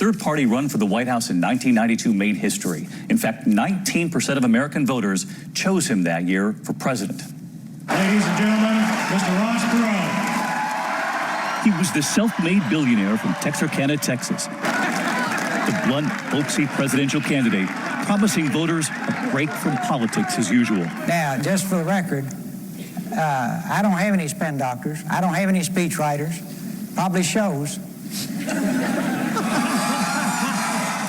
third-party run for the White House in 1992 made history. In fact, 19% of American voters chose him that year for president. Ladies and gentlemen, Mr. Ross Perot. He was the self-made billionaire from Texarkana, Texas. The blunt, folksy presidential candidate, promising voters a break from politics as usual. Now, just for the record, I don't have any spin doctors. I don't have any speech writers. Probably shows.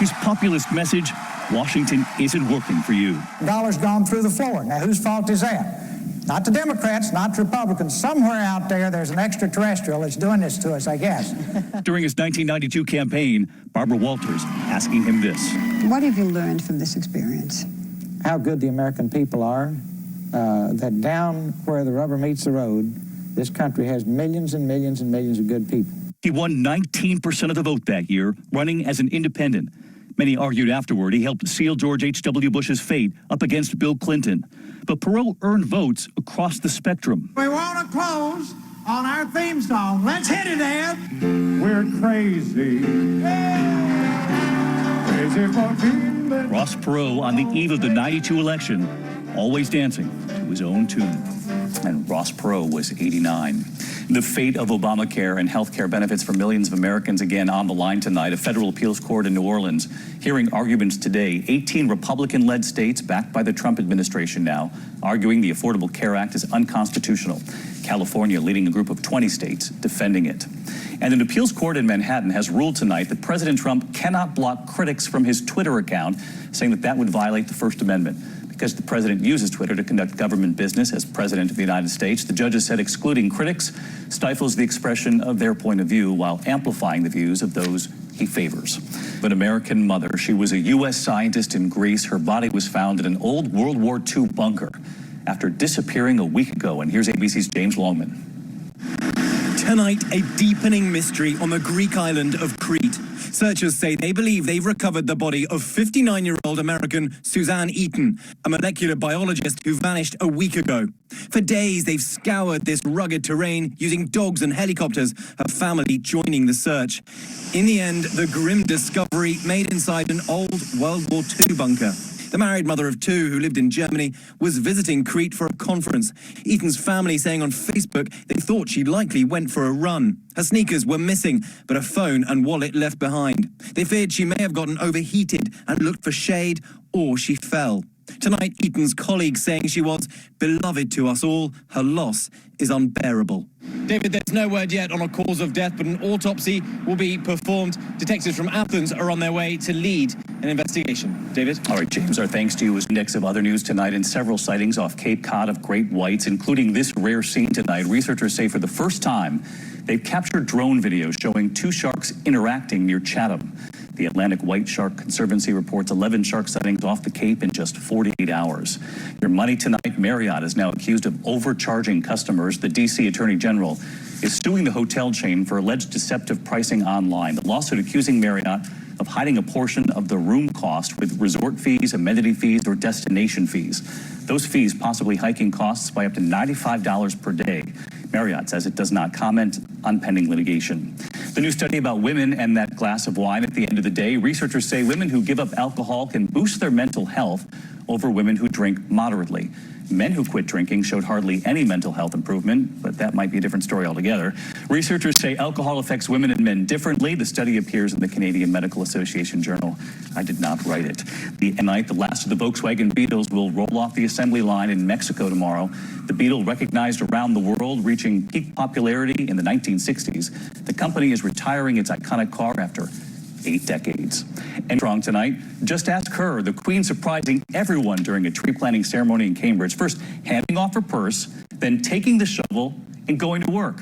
His populist message, Washington isn't working for you. Dollars gone through the floor. Now, whose fault is that? Not the Democrats, not the Republicans. Somewhere out there, there's an extraterrestrial that's doing this to us, I guess. During his 1992 campaign, Barbara Walters asking him this. What have you learned from this experience? How good the American people are, that down where the rubber meets the road, this country has millions and millions and millions of good people. He won 19% of the vote that year, running as an independent. Many argued afterward he helped seal George H.W. Bush's fate up against Bill Clinton. But Perot earned votes across the spectrum. We want to close on our theme song. Let's hit it, Ed. We're crazy. Crazy for being the... Ross Perot, on the eve of the 92 election, always dancing to his own tune. And Ross Perot was 89. The fate of Obamacare and health care benefits for millions of Americans again on the line tonight. A federal appeals court in New Orleans hearing arguments today. 18 Republican-led states, backed by the Trump administration now, arguing the Affordable Care Act is unconstitutional. California leading a group of 20 states defending it. And an appeals court in Manhattan has ruled tonight that President Trump cannot block critics from his Twitter account, saying that that would violate the First Amendment. Because the president uses Twitter to conduct government business as president of the United States, the judges said excluding critics stifles the expression of their point of view while amplifying the views of those he favors. An American mother, she was a U.S. scientist in Greece. Her body was found in an old World War II bunker after disappearing a week ago. And here's ABC's James Longman. Tonight, a deepening mystery on the Greek island of Crete. Searchers say they believe they've recovered the body of 59-year-old American Suzanne Eaton, a molecular biologist who vanished a week ago. For days, they've scoured this rugged terrain using dogs and helicopters, her family joining the search. In the end, the grim discovery made inside an old World War II bunker. The married mother of two who lived in Germany was visiting Crete for a conference. Eaton's family saying on Facebook they thought she likely went for a run. Her sneakers were missing, but a phone and wallet left behind. They feared she may have gotten overheated and looked for shade, or she fell. Tonight, Eaton's colleagues saying she was beloved to us all. Her loss is unbearable. David, there's no word yet on a cause of death, but an autopsy will be performed. Detectives from Athens are on their way to lead an investigation. David? All right, James, our thanks to you. As index of other news tonight and several sightings off Cape Cod of great whites, including this rare scene tonight. Researchers say for the first time, they've captured drone video showing two sharks interacting near Chatham. The Atlantic White Shark Conservancy reports 11 shark sightings off the Cape in just 48 hours. Your money tonight, Marriott is now accused of overcharging customers. The D.C. Attorney General is suing the hotel chain for alleged deceptive pricing online. The lawsuit accusing Marriott of hiding a portion of the room cost with resort fees, amenity fees, or destination fees. Those fees possibly hiking costs by up to $95 per day. Marriott says it does not comment on pending litigation. The new study about women and that glass of wine at the end of the day. Researchers say women who give up alcohol can boost their mental health over women who drink moderately. Men who quit drinking showed hardly any mental health improvement, but that might be a different story altogether. Researchers say alcohol affects women and men differently. The study appears in the Canadian Medical Association Journal. I did not write it. The last of the Volkswagen Beetles will roll off the assembly line in Mexico tomorrow. The Beetle, recognized around the world, reaching peak popularity in the 1960s. The company is retiring its iconic car after 8 decades. And strong tonight, just ask her, the Queen surprising everyone during a tree planting ceremony in Cambridge. First handing off her purse, then taking the shovel and going to work.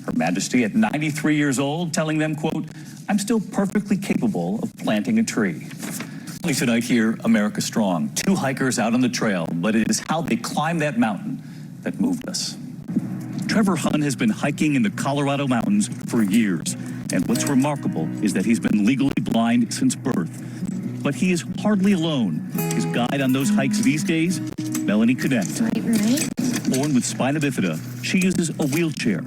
Her Majesty at 93 years old telling them, quote, "I'm still perfectly capable of planting a tree." Tonight here, America Strong. 2 hikers out on the trail, but it is how they climb that mountain that moved us. Trevor Hunn has been hiking in the Colorado mountains for years. And what's remarkable is that he's been legally blind since birth. But he is hardly alone. His guide on those hikes these days, Melanie Cadet. Right. Born with spina bifida, she uses a wheelchair,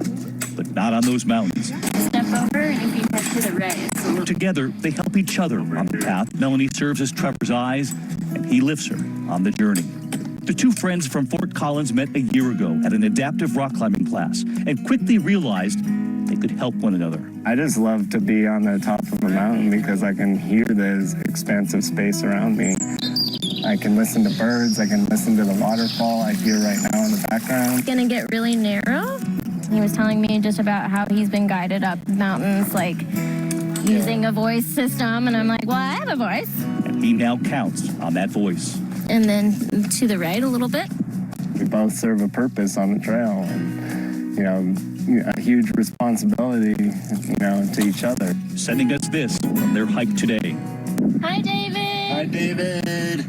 but not on those mountains. Step over, and if you head to the right, it's a little Together, they help each other on the path. Melanie serves as Trevor's eyes, and he lifts her on the journey. The two friends from Fort Collins met a year ago at an adaptive rock climbing class and quickly realized they could help one another. I just love to be on the top of a mountain because I can hear the expansive space around me. I can listen to birds, I can listen to the waterfall I hear right now in the background. It's gonna get really narrow. He was telling me just about how he's been guided up mountains, like using a voice system, and I'm like, well, I have a voice. And he now counts on that voice. And then to the right a little bit. We both serve a purpose on the trail, and, a huge responsibility, to each other. Sending us this from their hike today. Hi, David. Hi, David.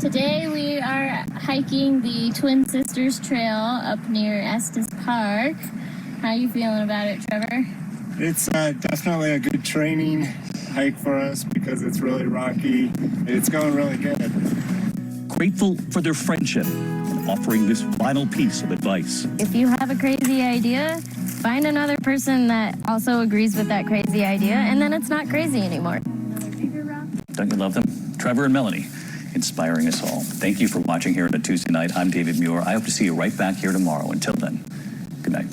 Today we are hiking the Twin Sisters Trail up near Estes Park. How are you feeling about it, Trevor? It's definitely a good training hike for us because it's really rocky. It's going really good. Grateful for their friendship and offering this final piece of advice. If you have a crazy idea, find another person that also agrees with that crazy idea, and then it's not crazy anymore. Don't you love them? Trevor and Melanie, inspiring us all. Thank you for watching here on a Tuesday night. I'm David Muir. I hope to see you right back here tomorrow. Until then, good night.